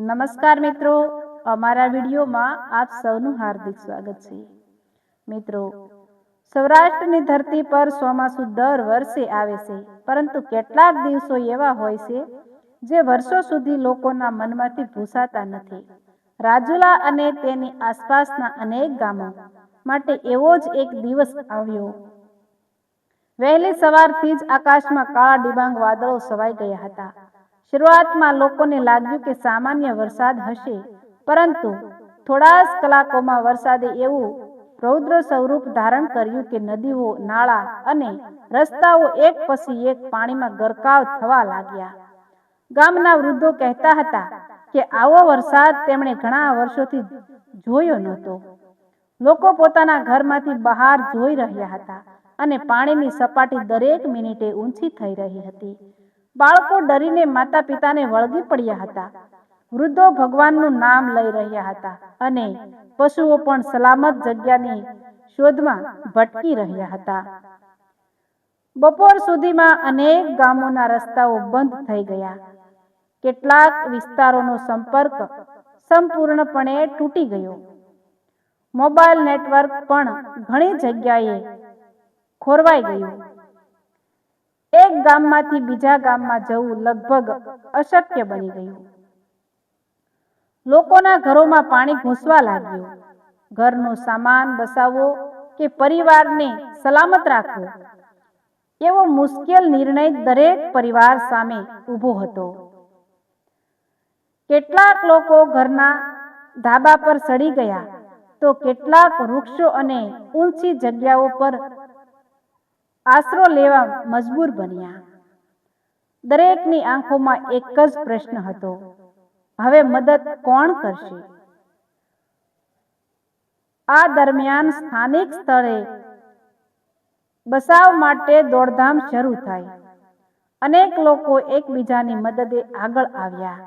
નમસ્કાર મિત્રો, અમારા વિડીયોમાં આપ સૌનું હાર્દિક સ્વાગત છે. મિત્રો, સૌરાષ્ટ્રની ધરતી પર ચોમાસું દર વર્ષે આવે છે, પરંતુ કેટલાક દિવસો એવા હોય છે જે વર્ષો સુધી લોકોના મનમાંથી ભૂસાતા નથી. રાજુલા અને તેની આસપાસના અનેક ગામો માટે એવો જ એક દિવસ આવ્યો. વહેલી સવારથી જ આકાશમાં કાળા ડિબાંગ વાદળો છવાઈ ગયા હતા. શરૂઆતમાં લોકોને લાગ્યું કે સામાન્ય વરસાદ હશે, પરંતુ થોડા જ કલાકોમાં વરસાદે એવું રૌદ્ર સ્વરૂપ ધારણ કર્યું કે નદીઓ, નાળા અને રસ્તાઓ એક પછી એક પાણીમાં ગરકાવ થવા લાગ્યા. ગામના વૃદ્ધો કહેતા હતા કે આવો વરસાદ તેમણે ઘણા વર્ષોથી જોયો નહોતો. લોકો પોતાના ઘરમાંથી બહાર જોઈ રહ્યા હતા અને પાણીની સપાટી દરેક મિનિટે ઊંચી થઈ રહી હતી. બાળકો ડરીને માતા પિતાને વળગી પડ્યા હતા. વૃદ્ધો ભગવાનનું નામ લઈ રહ્યા હતા અને પશુઓ પણ સલામત જગ્યાની શોધમાં ભટકી રહ્યા હતા. બપોર સુધીમાં અનેક ગામોના રસ્તાઓ બંધ થઈ ગયા. કેટલાક વિસ્તારોનો સંપર્ક સંપૂર્ણપણે તૂટી ગયો. મોબાઈલ નેટવર્ક પણ ઘણી જગ્યાએ ખોરવાઈ ગયું. એક ગામમાંથી બીજા ગામમાં જવું લગભગ અશક્ય બની ગયું. લોકોના ઘરોમાં પાણી ઘૂસવા લાગ્યું. ઘરનો સામાન બચાવવો કે પરિવારને સલામત રાખવો, એવો મુશ્કેલ નિર્ણય દરેક પરિવાર સામે ઊભો હતો. કેટલાક લોકો ઘરના ધાબા પર ચડી ગયા, તો કેટલાક વૃક્ષો અને ઊંચી જગ્યાઓ પર આશરો લેવા મજબૂર બન્યા. દરેકની આંખોમાં એક જ પ્રશ્ન હતો: હવે મદદ કોણ કરશે? આ દરમિયાન સ્થાનિક સ્તરે બચાવ માટે દોડધામ શરૂ થઈ. અનેક લોકો એકબીજાની મદદે આગળ આવ્યા.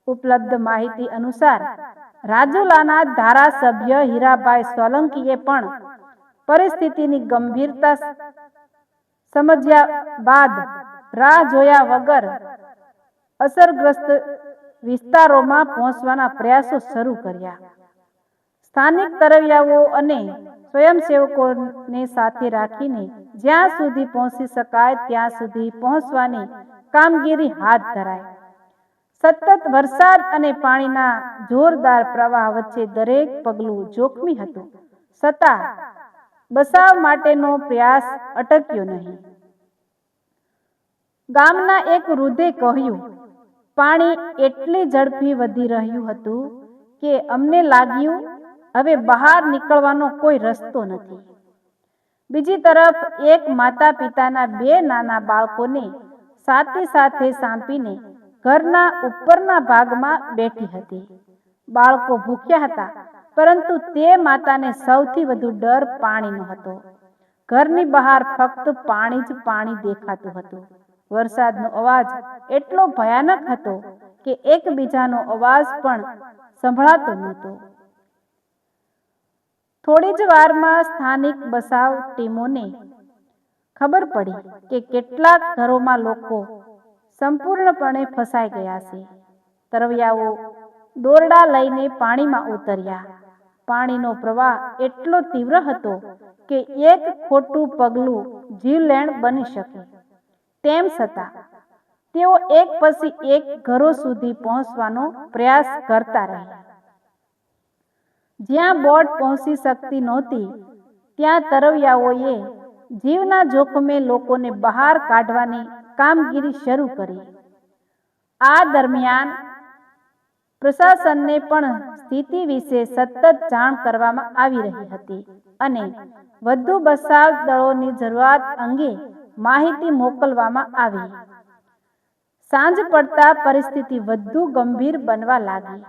ઉપલબ્ધ માહિતી અનુસાર રાજુલાના ધારાસભ્ય હીરાભાઈ સોલંકીએ પણ પરિસ્થિતિની ગંભીરતા સમજ્યા બાદ રાહ જોયા વગર અસરગ્રસ્ત વિસ્તારોમાં પહોંચવાના પ્રયાસો શરૂ કર્યા. સ્થાનિક તરવૈયાઓ અને સ્વયંસેવકોને સાથે રાખીને જ્યાં સુધી પહોંચી શકાય ત્યાં સુધી પહોંચવાની કામગીરી હાથ ધરાઈ. સતત વરસાદ અને પાણીના જોરદાર પ્રવાહ વચ્ચે દરેક પગલું જોખમી હતું, છતાં બચાવ માટેનો પ્રયાસ અટક્યો નહીં. ગામના એક વૃદ્ધે કહ્યું, પાણી એટલી ઝડપી વધી રહ્યું હતું કે અમને લાગ્યું હવે બહાર નીકળવાનો કોઈ રસ્તો નથી. બીજી તરફ એક માતા પિતાના 2 નાના બાળકોને સાથે સાંપીને ઘરના ઉપરના ભાગમાં બેઠી હતી. બાળકો ભૂખ્યા હતા, પરંતુ તે માતાને સૌથી વધુ ડર પાણીનો હતો. ઘરની બહાર ફક્ત પાણી જ પાણી દેખાતું હતું. વરસાદનો અવાજ એટલો ભયાનક હતો કે એકબીજાનો અવાજ પણ સંભળાતો નહોતો. થોડી જ વારમાં સ્થાનિક બચાવ ટીમોને ખબર પડી કે કેટલાક ઘરોમાં લોકો સંપૂર્ણપણે ફસાઈ ગયા છે. તરવૈયાઓ દોરડા લઈને પાણીમાં ઉતર્યા. પાણીનો પ્રવાહ એટલો તીવ્ર હતો કે એક ખોટું પગલું જીવલેણ બની શકે. તેમ છતાં તેઓ એક પછી એક ઘરો સુધી પહોંચવાનો પ્રયાસ કરતા રહ્યા. જ્યાં બોટ પહોંચી શકતી નહોતી, ત્યાં તરવૈયાઓએ જીવના જોખમે લોકોને બહાર કાઢવાની કામગીરી શરૂ કરી. આ દરમિયાન પ્રશાસનને પણ સ્થિતિ વિશે સતત જાણ કરવામાં આવી રહી હતી અને વધુ બચાવ દળોની જરૂરિયાત અંગે માહિતી મોકલવામાં આવી. સાંજ પડતા પરિસ્થિતિ વધુ ગંભીર બનવા લાગી.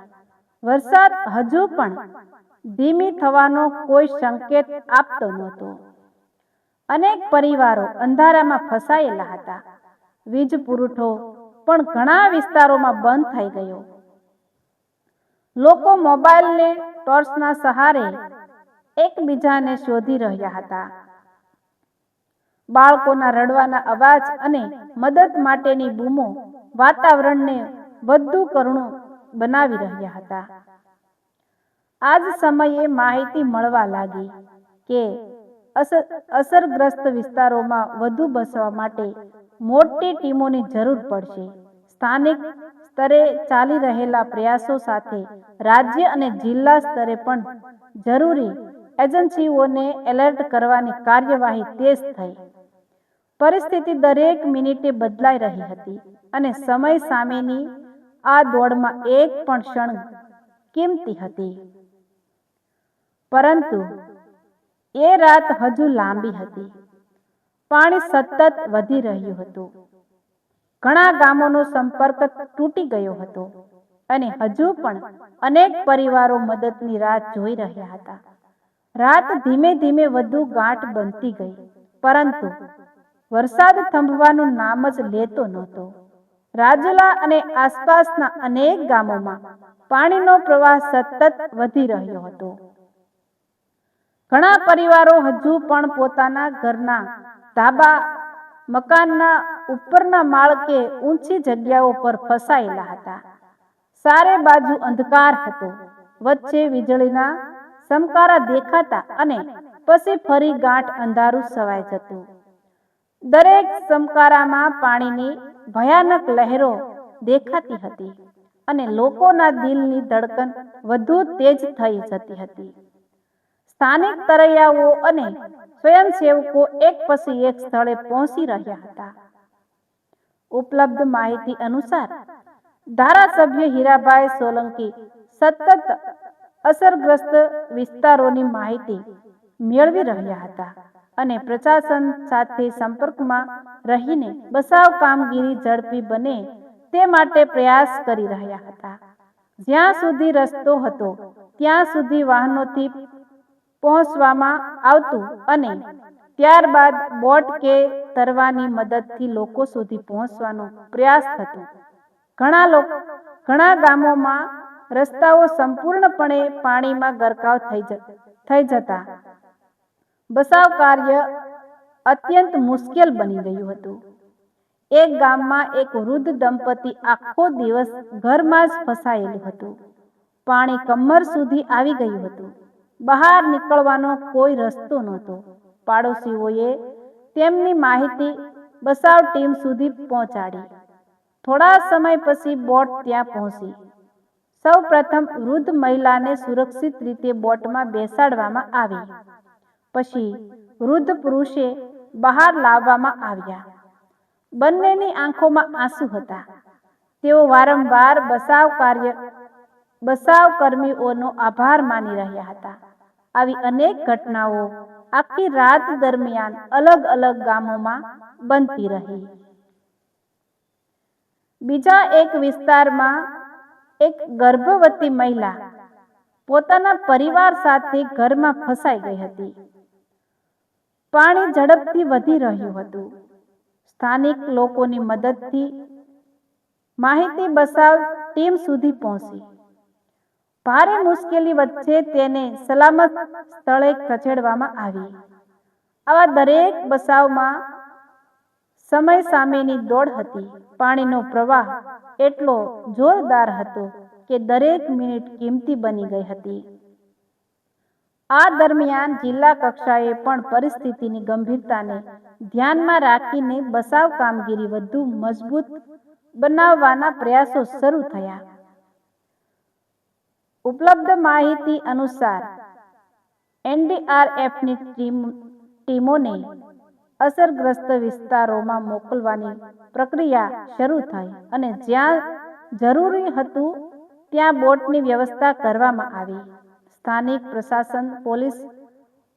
વરસાદ હજુ પણ ધીમી થવાનો કોઈ સંકેત આપતો નહોતો. અનેક પરિવારો અંધારામાં ફસાયેલા હતા. વીજ પુરવઠો પણ ઘણા વિસ્તારોમાં બંધ થઈ ગયો. લોકો મોબાઈલને ટોર્ચના સહારે એકબીજાને શોધી રહ્યા હતા. બાળકોના રડવાના અવાજ અને મદદ માટેની બૂમો વાતાવરણને વધુ કરુણ બનાવી રહ્યા હતા. આ જ સમયે માહિતી મળવા લાગી કે અસરગ્રસ્ત વિસ્તારોમાં વધુ બસવા માટે મોટી ટીમોની જરૂર પડશે. સ્થાનિક સ્તરે ચાલી રહેલા પ્રયાસો સાથે રાજ્ય અને જિલ્લા સ્તરે પણ જરૂરી એજન્સીઓને એલર્ટ કરવાની કાર્યવાહી તેજ થઈ. પરિસ્થિતિ દરેક મિનિટે બદલાઈ રહી હતી અને સમય સામેની આ દોડમાં એક પણ ક્ષણ કિંમતી હતી. પરંતુ એ રાત હજુ લાંબી હતી. પાણી સતત વધી રહ્યું હતું. ઘણા ગામોનો સંપર્ક તૂટી ગયો હતો અને હજુ પણ અનેક પરિવારો મદદની રાહ જોઈ રહ્યા હતા. રાત ધીમે ધીમે વધુ ગાઢ બનતી ગઈ, પરંતુ વરસાદ થંભવાનું નામ જ લેતો નહોતો. રાજુલા અને આસપાસના અનેક ગામોમાં પાણીનો પ્રવાહ સતત વધી રહ્યો હતો. ઘણા પરિવારો હજુ પણ પોતાના ઘરના ધાબા, મકાનના ઉપરના માળ કે ઊંચી જગ્યાઓ પર ફસાયેલા હતા. ચારે બાજુ અંધકાર હતો. વચ્ચે વીજળીના ચમકારા દેખાતા અને પછી ફરી ગાઢ અંધારું છવાઈ જતું. દરેક ચમકારામાં પાણીની ભયાનક લહેરો દેખાતી હતી અને લોકોના દિલની ધડકન વધુ તેજ થઈ જતી હતી. સ્થાનિક તરૈયાઓ અને સ્વયંસેવકો એક પછી એક સ્થળે પહોંચી રહ્યા હતા. ઉપલબ્ધ માહિતી અનુસાર ધારાસભ્ય હીરાભાઈ સોલંકી સતત અસરગ્રસ્ત વિસ્તારોની માહિતી મેળવી રહ્યા હતા અને પ્રશાસન સાથે સંપર્કમાં રહીને બચાવ કામગીરી ઝડપી બને તે માટે પ્રયાસ કરી રહ્યા હતા. જ્યાં સુધી રસ્તો હતો ત્યાં સુધી વાહનોથી પહોંચવામાં આવતું અને ત્યારબાદ બોટ કે તરવાની મદદથી લોકો સુધી પહોંચવાનો પ્રયાસ થતો. ઘણા ગામોમાં રસ્તાઓ સંપૂર્ણપણે પાણીમાં ગરકાવ થઈ જતા બચાવ કાર્ય અત્યંત મુશ્કેલ બની ગયું હતું. એક ગામમાં એક વૃદ્ધ દંપતી આખો દિવસ ઘરમાં જ ફસાયેલું હતું. પાણી કમર સુધી આવી ગયું હતું. બહાર નીકળવાનો કોઈ રસ્તો નહોતો. પાડોશીઓએ તેમની માહિતી બચાવ ટીમ સુધી પહોંચાડી. થોડા સમય પછી બોટ ત્યાં પહોંચી. સૌ પ્રથમ વૃદ્ધ મહિલાને સુરક્ષિત રીતે બોટમાં બેસાડવામાં આવી. પછી વૃદ્ધ પુરુષે બહાર લાવવામાં આવ્યા. બંનેની આંખોમાં આંસુ હતા. તેઓ વારંવાર બચાવ કર્મીઓનો આભાર માની રહ્યા હતા. આવી અનેક ઘટનાઓ આખી રાત દરમિયાન અલગ અલગ ગામોમાં બનતી રહી. બીજા એક વિસ્તારમાં એક ગર્ભવતી મહિલા પોતાના પરિવાર સાથે ઘરમાં ફસાઈ ગઈ હતી. પાણી ઝડપથી વધી રહ્યું હતું. સ્થાનિક લોકોની મદદથી માહિતી બચાવ ટીમ સુધી પહોંચી. ભારે મુશ્કેલી વચ્ચે તેને સલામત સ્થળે ખસેડવામાં આવી. આવા દરેક બચાવમાં સમય સામેની દોડ હતી. પાણીનો પ્રવાહ એટલો જોરદાર હતો કે દરેક મિનિટ કિંમતી બની ગઈ હતી. આ દરમિયાન જિલ્લા કક્ષાએ પણ પરિસ્થિતિની ગંભીરતાને ધ્યાનમાં રાખીને બચાવ કામગીરી વધુ મજબૂત બનાવવાના પ્રયાસો શરૂ થયા. ઉપલબ્ધ માહિતી અનુસાર એનડીઆરએફની ટીમોને અસરગ્રસ્ત વિસ્તારોમાં મોકલવાની પ્રક્રિયા શરૂ થઈ અને જ્યાં જરૂરી હતું ત્યાં બોટની વ્યવસ્થા કરવામાં આવી. સ્થાનિક પ્રશાસન, પોલીસ,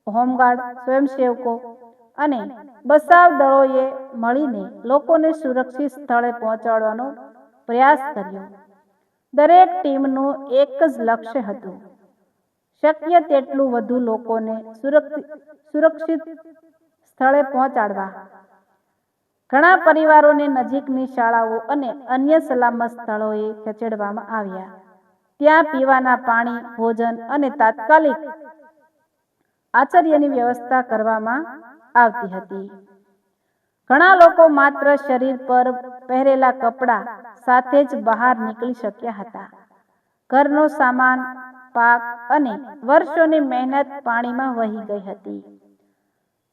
હોમગાર્ડ, સ્વયંસેવકો અને બચાવ દળોએ મળીને લોકોને સુરક્ષિત સ્થળે પહોંચાડવાનો પ્રયાસ કર્યો. દરેક ટીમનું એક જ લક્ષ્ય હતું: શક્ય તેટલું વધુ લોકોને સુરક્ષિત સ્થળે પહોંચાડવા. ઘણા પરિવારોને નજીકની શાળાઓ અને અન્ય સલામત સ્થળોએ ખસેડવામાં આવ્યા. ત્યાં પીવાના પાણી, ભોજન અને તાત્કાલિક આશ્રયની વ્યવસ્થા કરવામાં આવતી હતી. ઘણા લોકો માત્ર શરીર પર પહેરેલા કપડાં સાથે જ બહાર નીકળી શક્યા હતા. ઘરનો સામાન, પાક અને વર્ષોની મહેનત પાણીમાં વહી ગઈ હતી.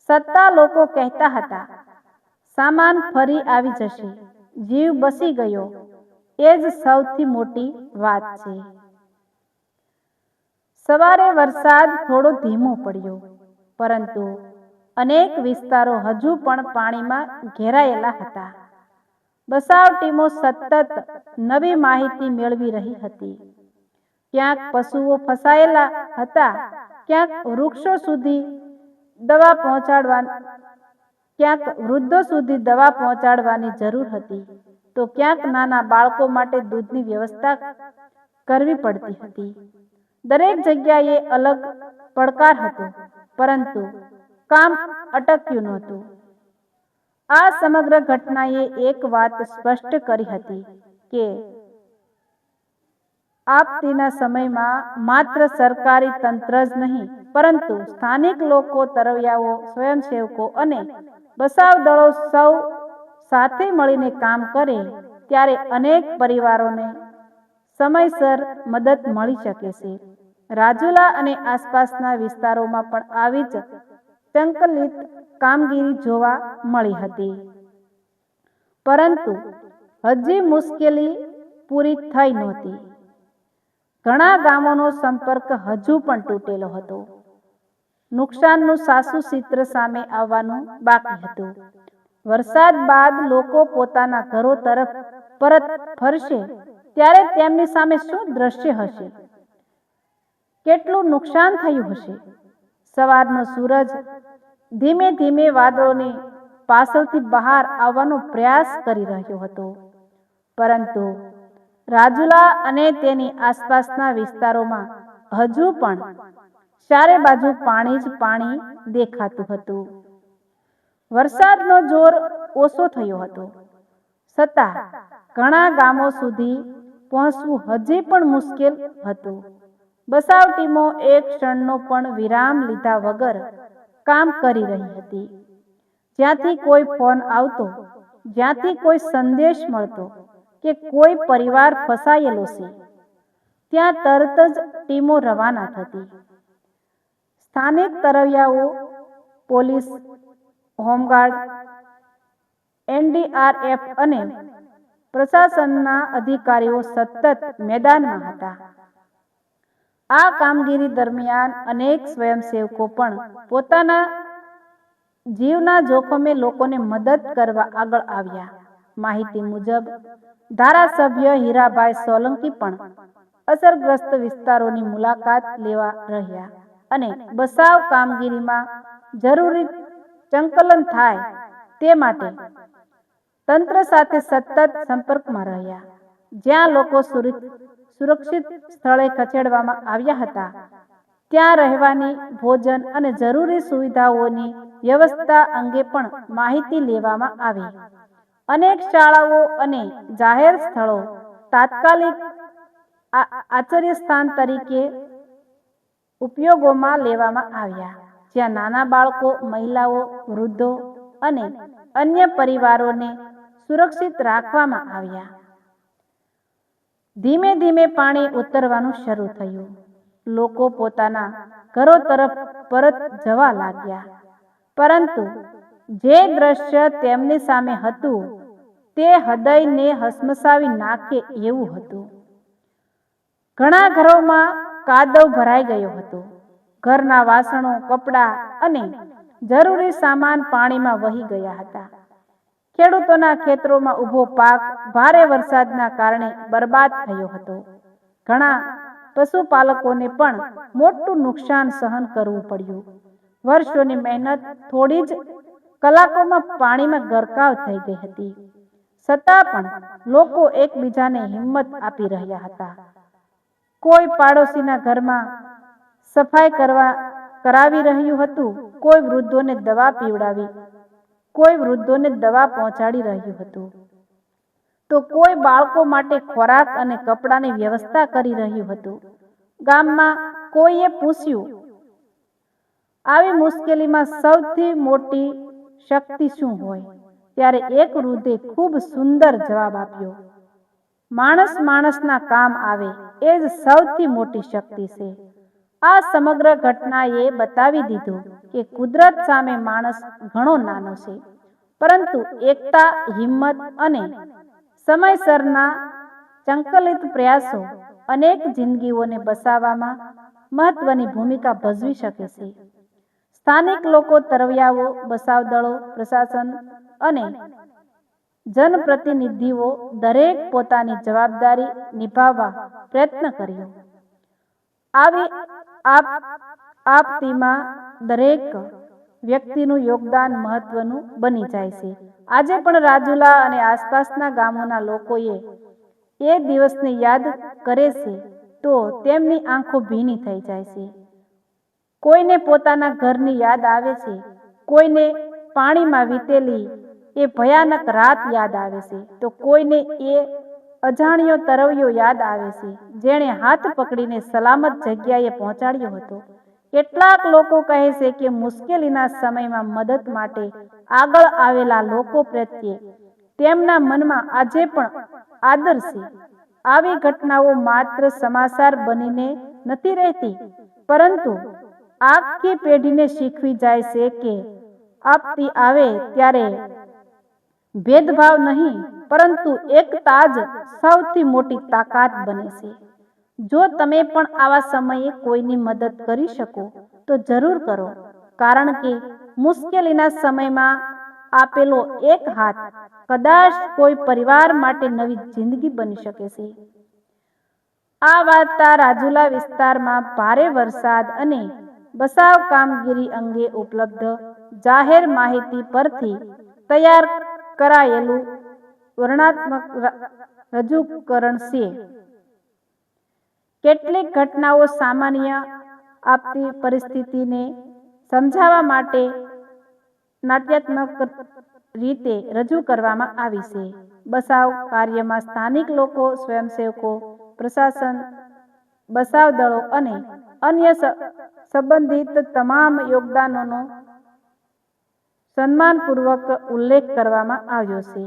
છતાં લોકો કહેતા હતા, સામાન ફરી આવી જશે, જીવ બચી ગયો, એ જ સૌથી મોટી વાત છે. સવારે વરસાદ થોડો ધીમો પડ્યો, પરંતુ અનેક વિસ્તારો હજુ પણ પાણીમાં ઘેરાયેલા હતા. બચાવ ટીમો સતત નવી માહિતી મેળવી રહી હતી. ક્યાંક પશુઓ ફસાયેલા હતા, ક્યાંક વૃક્ષો સુધી દવા ક્યાંક વૃદ્ધો સુધી દવા પહોંચાડવાની જરૂર હતી, તો ક્યાંક નાના બાળકો માટે દૂધની વ્યવસ્થા કરવી પડતી હતી. દરેક જગ્યાએ અલગ પડકાર હતો, પરંતુ કામ અટક્યું નહોતું. આ સમગ્ર ઘટનાએ એક વાત સ્પષ્ટ કરી હતી કે આપત્તિના સમયમાં માત્ર સરકારી તંત્ર જ નહીં, પરંતુ સ્થાનિક લોકો, તરવૈયાઓ, સ્વયંસેવકો અને બચાવ દળો સૌ સાથે મળીને કામ કરે ત્યારે અનેક પરિવારોને સમયસર મદદ મળી શકે છે. રાજુલા અને આસપાસના વિસ્તારોમાં પણ આવી જ સંકલિત કામગીરી જોવા મળી હતી. પરંતુ હજી મુશ્કેલી પૂરી થઈ નહોતી. ઘણા ગામોનો સંપર્ક હજુ પણ તૂટેલો હતો. નુકસાનનું સાચું ચિત્ર સામે આવવાનું બાકી હતું. વરસાદ બાદ લોકો પોતાના ઘરો તરફ પરત ફરશે ત્યારે તેમની સામે શું દ્રશ્ય હશે? કેટલું નુકસાન થયું હશે? સવારનો સૂરજ ધીમે ધીમે વાદળોની પાછળથી બહાર આવવાનો પ્રયાસ કરી રહ્યો હતો, પરંતુ રાજુલા અને તેની આસપાસના વિસ્તારોમાં હજુ પણ ચારે બાજુ પાણી જ પાણી દેખાતું હતું. વરસાદનો જોર ઓછો થયો હતો, છતાં ઘણા ગામો સુધી પહોંચવું હજી પણ મુશ્કેલ હતું. બચાવ ટીમો એક ક્ષણનો પણ વિરામ લીધા વગર કામ કરી રહી હતી. જ્યાંથી કોઈ ફોન આવતો, જ્યાંથી કોઈ સંદેશ મળતો કે કોઈ પરિવાર ફસાયેલો છે, ત્યાં તરત જ ટીમો રવાના થતી. સ્થાનિક તરવૈયાઓ, પોલીસ, હોમગાર્ડ, NDRF અને પ્રશાસનના અધિકારીઓ સતત મેદાનમાં હતા. આ કામગીરી દરમિયાન અનેક સ્વયંસેવકો પણ પોતાના જીવના જોખમે લોકોને મદદ કરવા આગળ આવ્યા. માહિતી મુજબ ધારાસભ્ય હીરાભાઈ સોલંકી પણ અસરગ્રસ્ત વિસ્તારોની મુલાકાત લેવા રહ્યા અને બચાવ કામગીરીમાં જરૂરી સંકલન થાય તે માટે તંત્ર સાથે સતત સંપર્કમાં રહ્યા. જ્યાં લોકો સુરક્ષિત સ્થળે ખસેડવામાં આવ્યા હતા, ત્યાં રહેવાની, ભોજન અને જરૂરી સુવિધાઓની વ્યવસ્થા અંગે પણ માહિતી લેવામાં આવી. અનેક શાળાઓ અને જાહેર સ્થળો તાત્કાલિક આશ્રયસ્થાન તરીકે ઉપયોગમાં લેવામાં આવ્યા, જ્યાં નાના બાળકો, મહિલાઓ, વૃદ્ધો અને અન્ય પરિવારોને સુરક્ષિત રાખવામાં આવ્યા. ધીમે ધીમે પાણી ઉતરવાનું શરૂ થયું. લોકો પોતાના ઘરો તરફ પરત જવા લાગ્યા, પરંતુ જે દ્રશ્ય તેમની સામે હતું તે હૃદયને હસમસાવી નાખે એવું હતું. ઘણા ઘરોમાં કાદવ ભરાઈ ગયો હતો. ઘરના વાસણો, કપડાં અને જરૂરી સામાન પાણીમાં વહી ગયા હતા. ખેડૂતોના ખેતરોમાં ઊભો પાક ભારે વરસાદના કારણે બરબાદ થયો હતો. ઘણા પશુપાલકોને પણ મોટું નુકસાન સહન કરવું પડ્યું. વર્ષોની મહેનત થોડી જ કલાકોમાં પાણીમાં ગરકાવ થઈ ગઈ હતી. છતાં પણ લોકો એકબીજાને હિંમત આપી રહ્યા હતા. કોઈ પાડોશીના ઘરમાં સફાઈ કરાવી રહ્યું હતું, કોઈ વૃદ્ધોને દવા પહોંચાડી રહ્યું હતું, તો કોઈ બાળકો માટે ખોરાક અને કપડાની વ્યવસ્થા કરી રહ્યું હતું. ગામમાં કોઈએ પૂછ્યું, આવી મુશ્કેલીમાં સૌથી મોટી શક્તિ શું હોય? ત્યારે એક વૃદ્ધે ખૂબ સુંદર જવાબ આપ્યો, માણસ માણસના કામ આવે એ જ સૌથી મોટી શક્તિ છે. આ સમગ્ર ઘટનાએ બતાવી દીધું કે કુદરત સામે માણસ ઘણો નાનો છે, પરંતુ એકતા, હિંમત અને સમયસરના સંકલિત પ્રયાસો અનેક જિંદગીઓને બચાવવામાં મહત્વની ભૂમિકા ભજવી શકે છે. સ્થાનિક લોકો, તરવૈયાઓ, બચાવ દળો, પ્રશાસન અને જનપ્રતિનિધિઓ દરેક પોતાની જવાબદારી નિભાવવા પ્રયત્ન કર્યો. આવી આપત્તિમાં દરેક વ્યક્તિનું યોગદાન મહત્વનું બની જાય છે. આજે પણ રાજુલા અને આસપાસના ગામોના લોકોએ એ દિવસને યાદ કરે છે તો તેમની આંખો ભીની થઈ જાય છે. કોઈને પોતાના ઘરની યાદ આવે છે, કોઈને પાણીમાં વીતેલી એ ભયાનક રાત યાદ આવે છે, તો કોઈને એ અજાણ્યો તરવૈયો યાદ આવે છે જેણે હાથ પકડીને સલામત જગ્યાએ પહોંચાડ્યો હતો. કેટલાક લોકો કહે છે કે મુશ્કેલીના સમયમાં મદદ માટે આગળ આવેલા લોકો પ્રત્યે તેમના મનમાં આજે પણ આદર છે. આવી ઘટનાઓ માત્ર સમાચાર બનીને નથી રહેતી, પરંતુ આખી પેઢીને શીખવી જાય છે કે આપત્તિ આવે ત્યારે ભેદભાવ નહીં, પરંતુ એકતા જ સૌથી મોટી તાકાત બને છે. જો તમે પણ આવા સમયે કોઈની મદદ કરી શકો તો જરૂર કરો, કારણ કે મુશ્કેલીના સમયમાં આપેલો એક હાથ કદાચ કોઈ પરિવાર માટે નવી જિંદગી બની શકે છે. આ વાર્તા રાજુલા વિસ્તારમાં ભારે વરસાદ અને બચાવ કામગીરી અંગે ઉપલબ્ધ જાહેર માહિતી પરથી તૈયાર કરાયેલું વર્ણનાત્મક રજૂકરણ છે. કેટલીક ઘટનાઓ સામાન્ય આપતી પરિસ્થિતિને સમજાવવા માટે નાટ્યાત્મક રીતે રજૂ કરવામાં આવી છે. બચાવ કાર્યમાં સ્થાનિક લોકો, સ્વયંસેવકો, પ્રશાસન, બચાવ દળો અને અન્ય સંબંધિત તમામ યોગદાનોનો સન્માનપૂર્વક ઉલ્લેખ કરવામાં આવ્યો છે.